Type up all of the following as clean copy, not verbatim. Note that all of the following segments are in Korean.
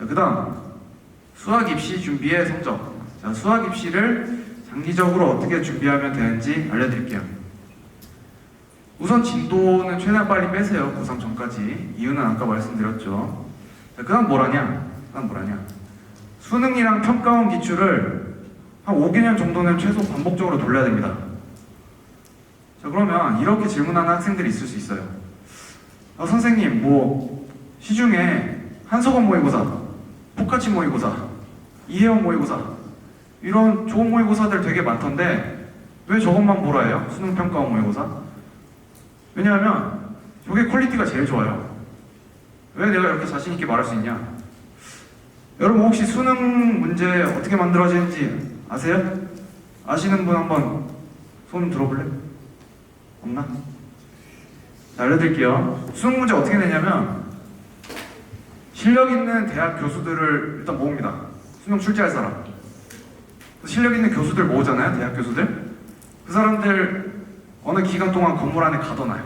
자, 그 다음 수학 입시 준비의 성적. 자, 수학 입시를 장기적으로 어떻게 준비하면 되는지 알려드릴게요. 우선 진도는 최대한 빨리 빼세요. 고3 전까지. 이유는 아까 말씀드렸죠. 자, 그 다음 뭐라냐? 수능이랑 평가원 기출을 한 5개년 정도는 최소 반복적으로 돌려야 됩니다. 자, 그러면 이렇게 질문하는 학생들이 있을 수 있어요. 선생님, 시중에 한석원 모의고사, 포카치 모의고사, 이혜원 모의고사 이런 좋은 모의고사들 되게 많던데 왜 저것만 보라 해요? 수능 평가원 모의고사? 왜냐하면 저게 퀄리티가 제일 좋아요. 왜 내가 이렇게 자신 있게 말할 수 있냐? 여러분 혹시 수능 문제 어떻게 만들어지는지 아세요? 아시는 분 한번 손 들어볼래? 없나? 자, 알려드릴게요. 수능 문제 어떻게 내냐면 실력 있는 대학 교수들을 일단 모읍니다. 수능 출제할 사람. 실력 있는 교수들 모으잖아요. 대학 교수들. 그 사람들 어느 기간 동안 건물 안에 가둬놔요.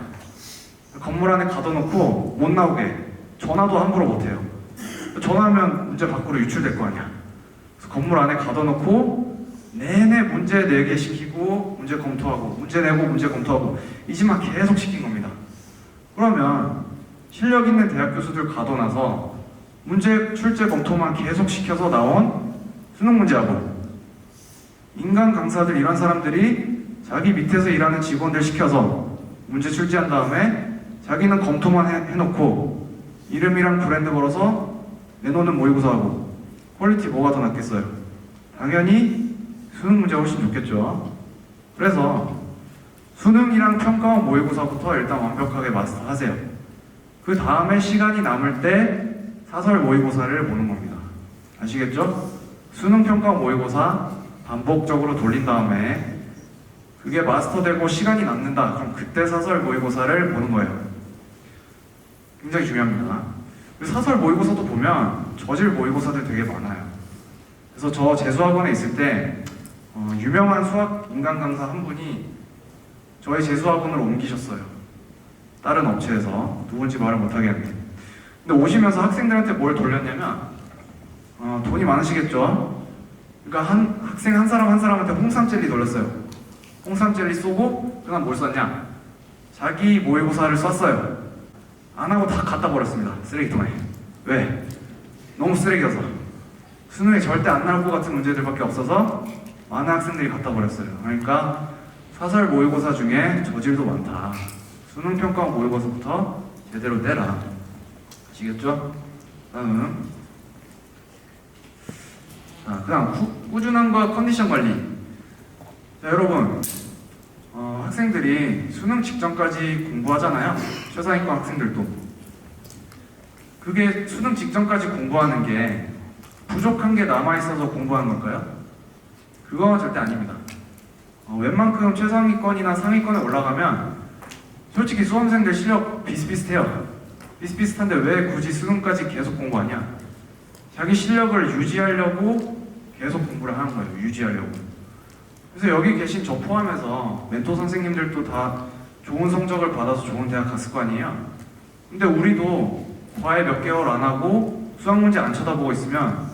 건물 안에 가둬놓고 못 나오게 전화도 함부로 못해요. 전화하면 문제 밖으로 유출될 거 아니야. 그래서 건물 안에 가둬놓고 내내 문제 내게 시키고 문제 검토하고 문제 내고 문제 검토하고 이 짓만 계속 시킨 겁니다. 그러면 실력 있는 대학 교수들 가둬놔서 문제 출제 검토만 계속 시켜서 나온 수능 문제하고 인간 강사들 이런 사람들이 자기 밑에서 일하는 직원들 시켜서 문제 출제한 다음에 자기는 검토만 해놓고 이름이랑 브랜드 걸어서 내놓는 모의고사하고 퀄리티 뭐가 더 낫겠어요? 당연히 수능 문제가 훨씬 좋겠죠. 그래서 수능이랑 평가원 모의고사부터 일단 완벽하게 마스터하세요. 그 다음에 시간이 남을 때 사설 모의고사를 보는 겁니다. 아시겠죠? 수능 평가원 모의고사 반복적으로 돌린 다음에 그게 마스터되고 시간이 남는다. 그럼 그때 사설 모의고사를 보는 거예요. 굉장히 중요합니다. 사설 모의고사도 보면 저질 모의고사들 되게 많아요. 그래서 저 재수학원에 있을 때 유명한 수학 인간 강사 한 분이 저희 재수학원으로 옮기셨어요. 다른 업체에서 누군지 말을 못하겠는데. 근데 오시면서 학생들한테 뭘 돌렸냐면 돈이 많으시겠죠? 그러니까 학생 한 사람 한 사람한테 홍삼 젤리 돌렸어요. 홍삼 젤리 쏘고 그다음 뭘 쐈냐? 자기 모의고사를 쐈어요. 안 하고 다 갖다 버렸습니다. 쓰레기통에. 왜? 너무 쓰레기여서. 수능에 절대 안 나올 것 같은 문제들밖에 없어서 많은 학생들이 갖다 버렸어요. 그러니까 사설 모의고사 중에 저질도 많다. 수능 평가 모의고사부터 제대로 내라. 아시겠죠? 그다음 꾸준함과 컨디션 관리. 자, 여러분 학생들이 수능 직전까지 공부하잖아요. 최상위권 학생들도. 그게 수능 직전까지 공부하는 게 부족한 게 남아있어서 공부하는 걸까요? 그건 절대 아닙니다. 웬만큼 최상위권이나 상위권에 올라가면 솔직히 수험생들 실력 비슷비슷해요. 비슷비슷한데 왜 굳이 수능까지 계속 공부하냐? 자기 실력을 유지하려고 계속 공부를 하는 거예요. 유지하려고. 그래서 여기 계신 저 포함해서 멘토 선생님들도 다 좋은 성적을 받아서 좋은 대학 갔을 거 아니에요? 근데 우리도 과외 몇 개월 안 하고 수학 문제 안 쳐다보고 있으면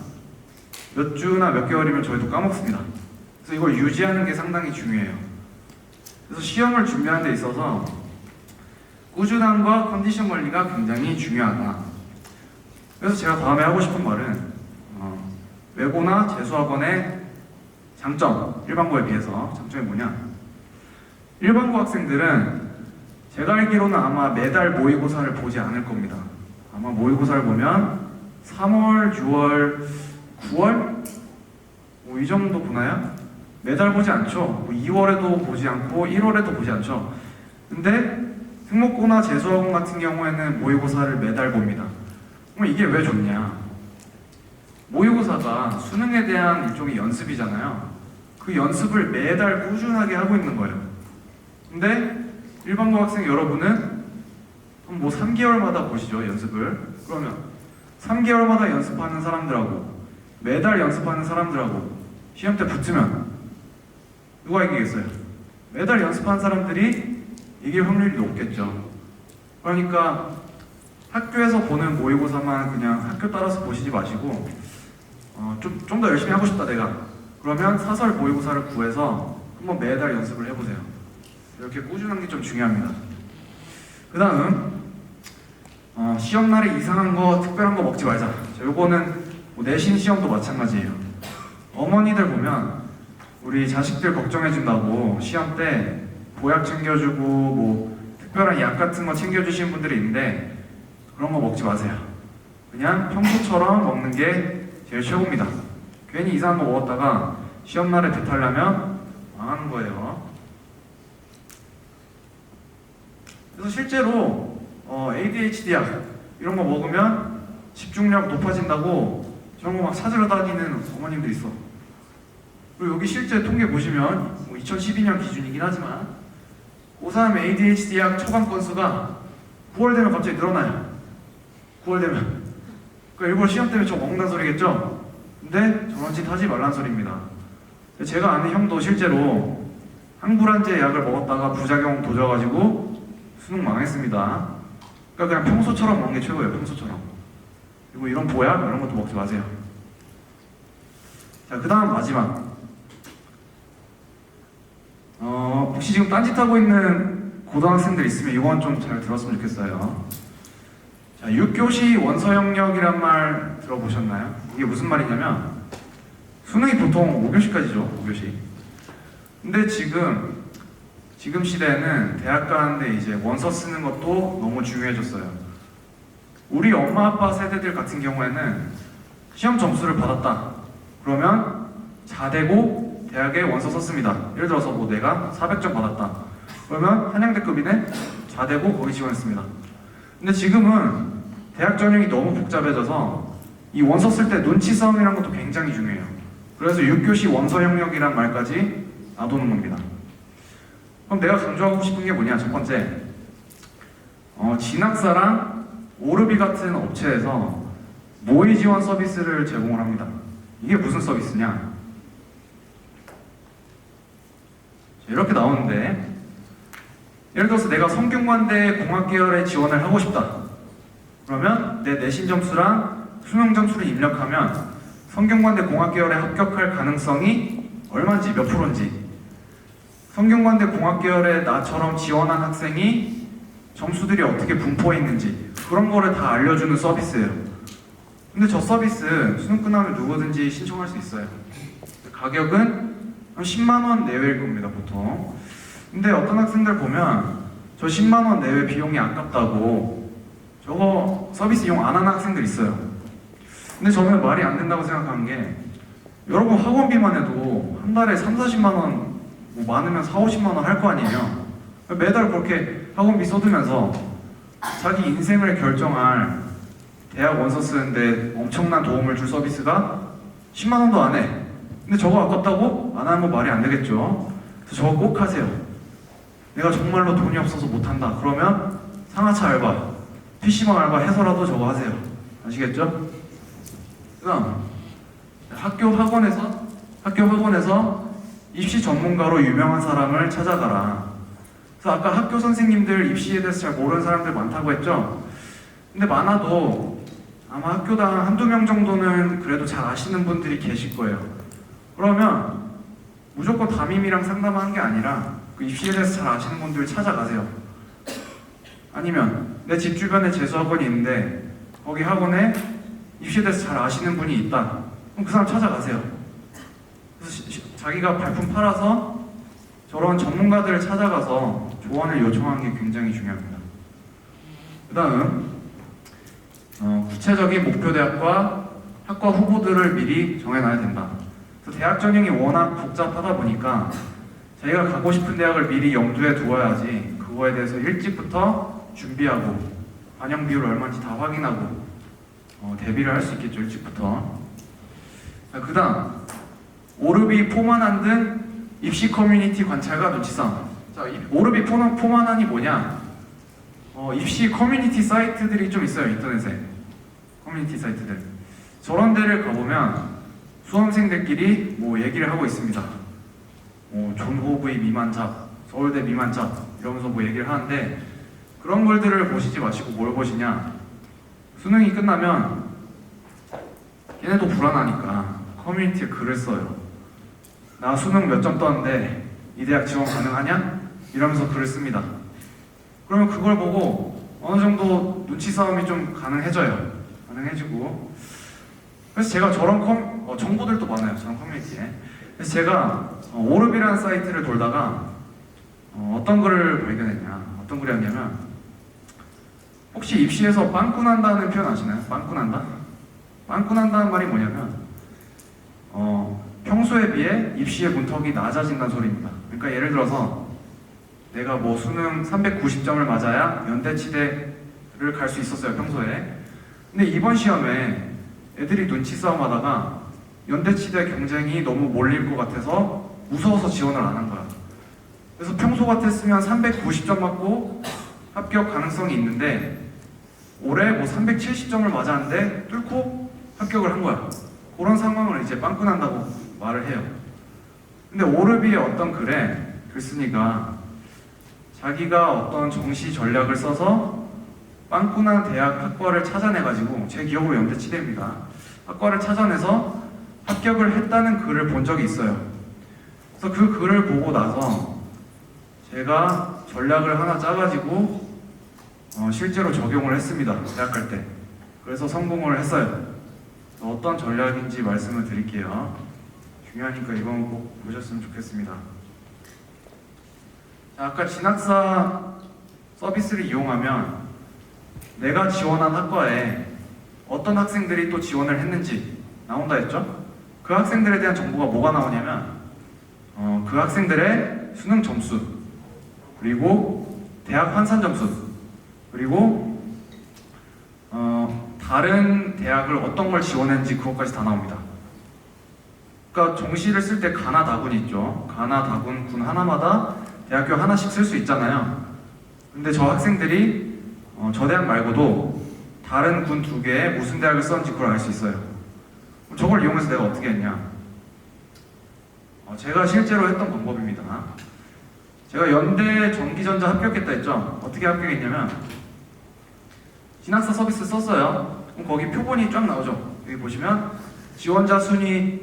몇 주나 몇 개월이면 저희도 까먹습니다. 그래서 이걸 유지하는 게 상당히 중요해요. 그래서 시험을 준비하는 데 있어서 꾸준함과 컨디션 관리가 굉장히 중요하다. 그래서 제가 다음에 하고 싶은 말은 외고나 재수학원의 장점, 일반고에 비해서 장점이 뭐냐? 일반고 학생들은 제가 알기로는 아마 매달 모의고사를 보지 않을 겁니다. 아마 모의고사를 보면 3월, 6월, 9월? 이 정도 보나요? 매달 보지 않죠. 2월에도 보지 않고 1월에도 보지 않죠. 근데 특목고나 재수학원 같은 경우에는 모의고사를 매달 봅니다. 그럼 이게 왜 좋냐? 모의고사가 수능에 대한 일종의 연습이잖아요. 그 연습을 매달 꾸준하게 하고 있는 거예요. 근데 일반고 학생 여러분은 3개월마다 보시죠, 연습을. 그러면 3개월마다 연습하는 사람들하고 매달 연습하는 사람들하고 시험 때 붙으면 누가 이기겠어요? 매달 연습하는 사람들이 이길 확률이 높겠죠. 그러니까 학교에서 보는 모의고사만 그냥 학교 따라서 보시지 마시고 좀 더 열심히 하고 싶다 내가. 그러면 사설 모의고사를 구해서 한번 매달 연습을 해보세요. 이렇게 꾸준한 게 좀 중요합니다. 그 다음 시험날에 이상한 거 특별한 거 먹지 말자. 요거는 뭐 내신 시험도 마찬가지예요. 어머니들 보면 우리 자식들 걱정해준다고 시험 때 보약 챙겨주고 뭐 특별한 약 같은 거 챙겨주시는 분들이 있는데 그런 거 먹지 마세요. 그냥 평소처럼 먹는 게 제일 최고입니다. 괜히 이상한 거 먹었다가 시험날에 배탈나면 망하는 거예요. 그래서 실제로 ADHD 약 이런 거 먹으면 집중력 높아진다고 저런 거 막 찾으러 다니는 어머님들 있어. 그리고 여기 실제 통계 보시면 2012년 기준이긴 하지만 고3 ADHD 약 처방 건수가 9월 되면 갑자기 늘어나요. 9월 되면. 그러니까 일부러 시험 때문에 저거 먹는다는 소리겠죠? 근데 저런 짓 하지 말란 소리입니다. 제가 아는 형도 실제로 항불안제 약을 먹었다가 부작용 도져가지고 수능 망했습니다. 그러니까 그냥 평소처럼 먹는 게 최고예요. 평소처럼. 그리고 이런 보약 이런 것도 먹지 마세요. 자, 그 다음 마지막. 혹시 지금 딴짓하고 있는 고등학생들 있으면 이건 좀 잘 들었으면 좋겠어요. 자, 6교시 원서 영역이란 말 들어보셨나요? 이게 무슨 말이냐면 수능이 보통 5교시까지죠. 5교시. 근데 지금 시대에는 대학 가는데 이제 원서 쓰는 것도 너무 중요해졌어요. 우리 엄마 아빠 세대들 같은 경우에는 시험 점수를 받았다. 그러면 자대고 대학에 원서 썼습니다. 예를 들어서 뭐 내가 400점 받았다. 그러면 한양대급이네? 자대고 거기 지원했습니다. 근데 지금은 대학 전형이 너무 복잡해져서 이 원서 쓸 때 눈치 싸움이라는 것도 굉장히 중요해요. 그래서 6교시 원서 영역이란 말까지 놔두는 겁니다. 그럼 내가 강조하고 싶은 게 뭐냐? 첫 번째, 진학사랑 오르비 같은 업체에서 모의 지원 서비스를 제공을 합니다. 이게 무슨 서비스냐? 이렇게 나오는데 예를 들어서 내가 성균관대 공학계열에 지원을 하고 싶다. 그러면 내 내신 점수랑 수능 점수를 입력하면 성균관대 공학계열에 합격할 가능성이 얼마인지 몇 프로인지, 성균관대 공학계열에 나처럼 지원한 학생이 점수들이 어떻게 분포해 있는지 그런 거를 다 알려주는 서비스예요. 근데 저 서비스 수능 끝나면 누구든지 신청할 수 있어요. 가격은 한 10만 원 내외일 겁니다, 보통. 근데 어떤 학생들 보면 저 10만 원 내외 비용이 아깝다고 저거 서비스 이용 안 하는 학생들 있어요. 근데 저는 말이 안 된다고 생각하는 게, 여러분 학원비만 해도 한 달에 3, 40만 원, 뭐 많으면 4, 50만 원 할 거 아니에요. 매달 그렇게 학원비 쏟으면서 자기 인생을 결정할 대학 원서 쓰는데 엄청난 도움을 줄 서비스가 10만 원도 안 해. 근데 저거 아깝다고 안 하는 건 말이 안 되겠죠. 그래서 저거 꼭 하세요. 내가 정말로 돈이 없어서 못한다. 그러면 상하차 알바, PC방 알바 해서라도 저거 하세요. 아시겠죠? 그다음 학교 학원에서 입시 전문가로 유명한 사람을 찾아가라. 그래서 아까 학교 선생님들 입시에 대해서 잘 모르는 사람들 많다고 했죠? 근데 많아도 아마 학교당 한두 명 정도는 그래도 잘 아시는 분들이 계실 거예요. 그러면 무조건 담임이랑 상담하는 게 아니라 그 입시에 대해서 잘 아시는 분들 찾아가세요. 아니면 내 집 주변에 재수학원이 있는데 거기 학원에 입시에 대해서 잘 아시는 분이 있다. 그럼 그 사람 찾아가세요. 그래서 자기가 발품 팔아서 저런 전문가들을 찾아가서 조언을 요청하는 게 굉장히 중요합니다. 그 다음 구체적인 목표 대학과 학과 후보들을 미리 정해놔야 된다. 그래서 대학 전형이 워낙 복잡하다 보니까 자기가 가고 싶은 대학을 미리 염두에 두어야지 그거에 대해서 일찍부터 준비하고 반영 비율 얼마인지 다 확인하고 대비를 할 수 있겠죠, 일찍부터. 그 다음 오르비 포만한 등 입시 커뮤니티 관찰과 눈치싸움. 자, 오르비 포만한이 뭐냐? 입시 커뮤니티 사이트들이 좀 있어요, 인터넷에. 커뮤니티 사이트들. 저런 데를 가보면 수험생들끼리 뭐 얘기를 하고 있습니다. 존 호브의 미만잡, 서울대 미만잡 이러면서 뭐 얘기를 하는데, 그런 글들을 보시지 마시고 뭘 보시냐? 수능이 끝나면 얘네도 불안하니까 커뮤니티에 글을 써요. 나 수능 몇 점 떴는데 이 대학 지원 가능하냐? 이러면서 글을 씁니다. 그러면 그걸 보고 어느 정도 눈치 싸움이 좀 가능해지고 그래서 제가 저런 정보들도 많아요. 저런 커뮤니티에. 그래서 제가 오르비라는 사이트를 돌다가 어떤 글을 발견했냐. 어떤 글이었냐면 혹시 입시에서 빵꾸난다는 표현 아시나요? 빵꾸난다? 빵꾸난다는 말이 뭐냐면 평소에 비해 입시의 문턱이 낮아진다는 소리입니다. 그러니까 예를 들어서 내가 뭐 수능 390점을 맞아야 연대치대를 갈 수 있었어요, 평소에. 근데 이번 시험에 애들이 눈치 싸움하다가 연대치대 경쟁이 너무 몰릴 것 같아서 무서워서 지원을 안 한 거야. 그래서 평소 같았으면 390점 맞고 합격 가능성이 있는데 올해 뭐 370점을 맞았는데 뚫고 합격을 한 거야. 그런 상황을 이제 빵꾸난다고 말을 해요. 근데 오르비의 어떤 글에 글쓴이가 자기가 어떤 정시 전략을 써서 빵꾸난 대학 학과를 찾아내가지고 제 기억으로 연대치대입니다. 학과를 찾아내서 합격을 했다는 글을 본 적이 있어요. 그래서 그 글을 보고 나서 제가 전략을 하나 짜가지고 실제로 적용을 했습니다. 대학 갈 때. 그래서 성공을 했어요. 어떤 전략인지 말씀을 드릴게요. 중요하니까 이건 꼭 보셨으면 좋겠습니다. 아까 진학사 서비스를 이용하면 내가 지원한 학과에 어떤 학생들이 또 지원을 했는지 나온다 했죠? 그 학생들에 대한 정보가 뭐가 나오냐면 그 학생들의 수능 점수, 그리고 대학 환산 점수, 그리고 다른 대학을 어떤 걸 지원했는지 그것까지 다 나옵니다. 그러니까 정시를 쓸 때 가나 다군이 있죠. 가나 다군 군 하나마다 대학교 하나씩 쓸 수 있잖아요. 근데 저 학생들이 저 대학 말고도 다른 군 2개에 무슨 대학을 썼는지 그걸 알 수 있어요. 저걸 이용해서 내가 어떻게 했냐? 제가 실제로 했던 방법입니다. 제가 연대 전기전자 합격했다 했죠? 어떻게 합격했냐면 진학사 서비스 썼어요. 그럼 거기 표본이 쫙 나오죠? 여기 보시면 지원자 순위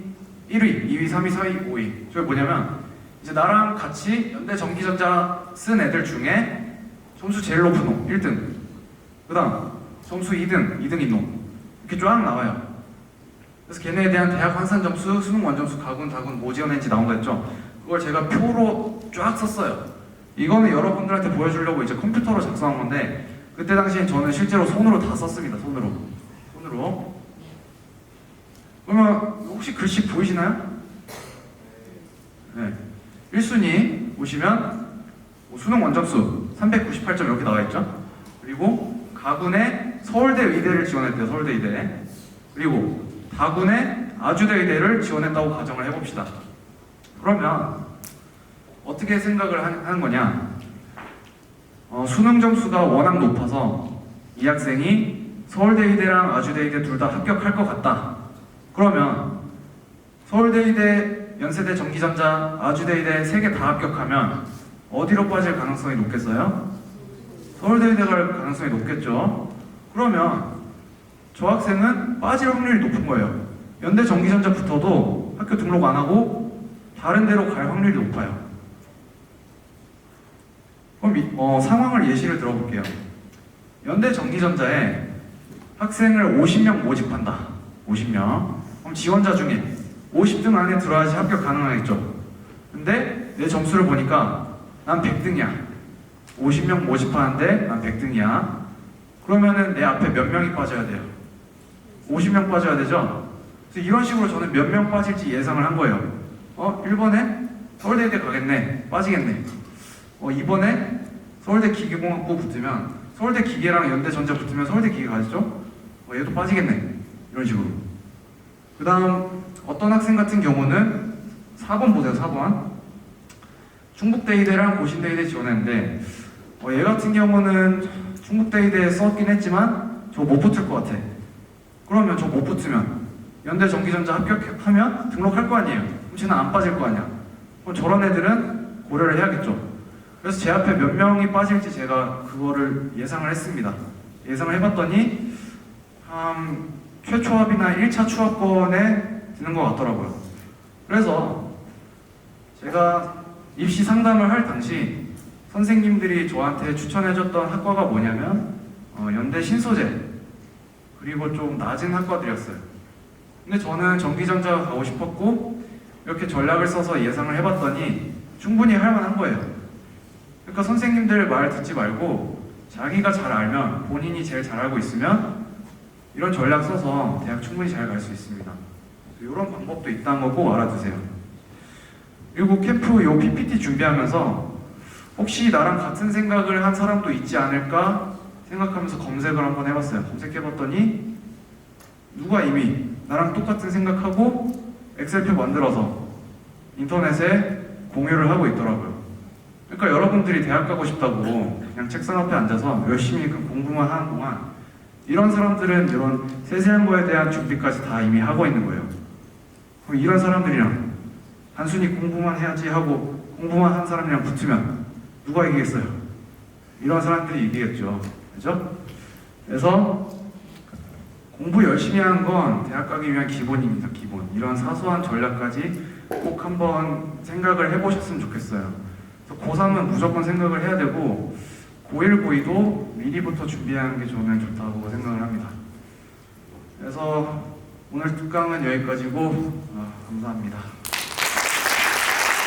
1위, 2위, 3위, 4위, 5위. 저게 뭐냐면 이제 나랑 같이 연대 전기전자 쓴 애들 중에 점수 제일 높은 놈 1등, 그 다음 점수 2등, 2등인 놈 이렇게 쫙 나와요. 그래서 걔네에 대한 대학 환산 점수, 수능 원점수, 가군, 다군 뭐 지원했는지 나온다 했죠? 그걸 제가 표로 쫙 썼어요. 이거는 여러분들한테 보여주려고 이제 컴퓨터로 작성한 건데 그때 당시엔 저는 실제로 손으로 다 썼습니다. 손으로. 그러면 혹시 글씨 보이시나요? 네. 1순위 보시면 수능 원점수 398점 이렇게 나와 있죠? 그리고 가군에 서울대 의대를 지원했대요. 서울대 의대. 그리고 다군에 아주대 의대를 지원했다고 가정을 해봅시다. 그러면 어떻게 생각을 하는 거냐? 수능 점수가 워낙 높아서 이 학생이 서울대 의대랑 아주대 의대 둘 다 합격할 것 같다. 그러면 서울대 의대, 연세대 전기전자, 아주대 의대 3개 다 합격하면 어디로 빠질 가능성이 높겠어요? 서울대 의대 갈 가능성이 높겠죠. 그러면 저 학생은 빠질 확률이 높은 거예요. 연대 전기전자 붙어도 학교 등록 안 하고 다른 데로 갈 확률이 높아요. 그럼 상황을 예시를 들어볼게요. 연대 전기전자에 학생을 50명 모집한다. 50명. 그럼 지원자 중에 50등 안에 들어야지 합격 가능하겠죠. 근데 내 점수를 보니까 난 100등이야. 50명 모집하는데 난 100등이야. 그러면은 내 앞에 몇 명이 빠져야 돼요? 50명 빠져야 되죠? 그래서 이런 식으로 저는 몇 명 빠질지 예상을 한 거예요. 1번에 서울대에 가겠네. 빠지겠네. 2번에 서울대 기계공학부 붙으면 서울대 기계랑 연대 전자 붙으면 서울대 기계 가겠죠? 얘도 빠지겠네. 이런 식으로. 그 다음 어떤 학생 같은 경우는 4번 보세요. 4번. 충북대의대랑 고신대의대 지원했는데 얘 같은 경우는 충북대의대에 썼긴 했지만 저 못 붙을 것 같아. 그러면 저 못 붙으면 연대 전기전자 합격하면 등록할 거 아니에요. 그럼 쟤는 안 빠질 거 아니야. 그럼 저런 애들은 고려를 해야겠죠. 그래서 제 앞에 몇 명이 빠질지 제가 그거를 예상을 했습니다. 예상을 해봤더니 최초합이나 1차 추합권에 드는 것 같더라고요. 그래서 제가 입시 상담을 할 당시 선생님들이 저한테 추천해줬던 학과가 뭐냐면 연대 신소재, 그리고 좀 낮은 학과들이었어요. 근데 저는 전기전자가 가고 싶었고 이렇게 전략을 써서 예상을 해봤더니 충분히 할 만한 거예요. 그러니까 선생님들 말 듣지 말고 자기가 잘 알면, 본인이 제일 잘 알고 있으면 이런 전략 써서 대학 충분히 잘 갈 수 있습니다. 이런 방법도 있다는 거 꼭 알아두세요. 그리고 캠프 요 PPT 준비하면서 혹시 나랑 같은 생각을 한 사람도 있지 않을까 생각하면서 검색을 한번 해봤어요. 검색해봤더니 누가 이미 나랑 똑같은 생각하고 엑셀표 만들어서 인터넷에 공유를 하고 있더라고요. 그러니까 여러분들이 대학 가고 싶다고 그냥 책상 앞에 앉아서 열심히 공부만 하는 동안 이런 사람들은 이런 세세한 거에 대한 준비까지 다 이미 하고 있는 거예요. 그럼 이런 사람들이랑 단순히 공부만 해야지 하고 공부만 한 사람이랑 붙으면 누가 이기겠어요? 이런 사람들이 이기겠죠. 그죠? 그래서 공부 열심히 하는 건 대학 가기 위한 기본입니다. 기본. 이런 사소한 전략까지 꼭 한번 생각을 해보셨으면 좋겠어요. 그래서 고3은 무조건 생각을 해야 되고 고1, 고2도 미리부터 준비하는 게 저는 좋다고 생각을 합니다. 그래서 오늘 특강은 여기까지고 감사합니다.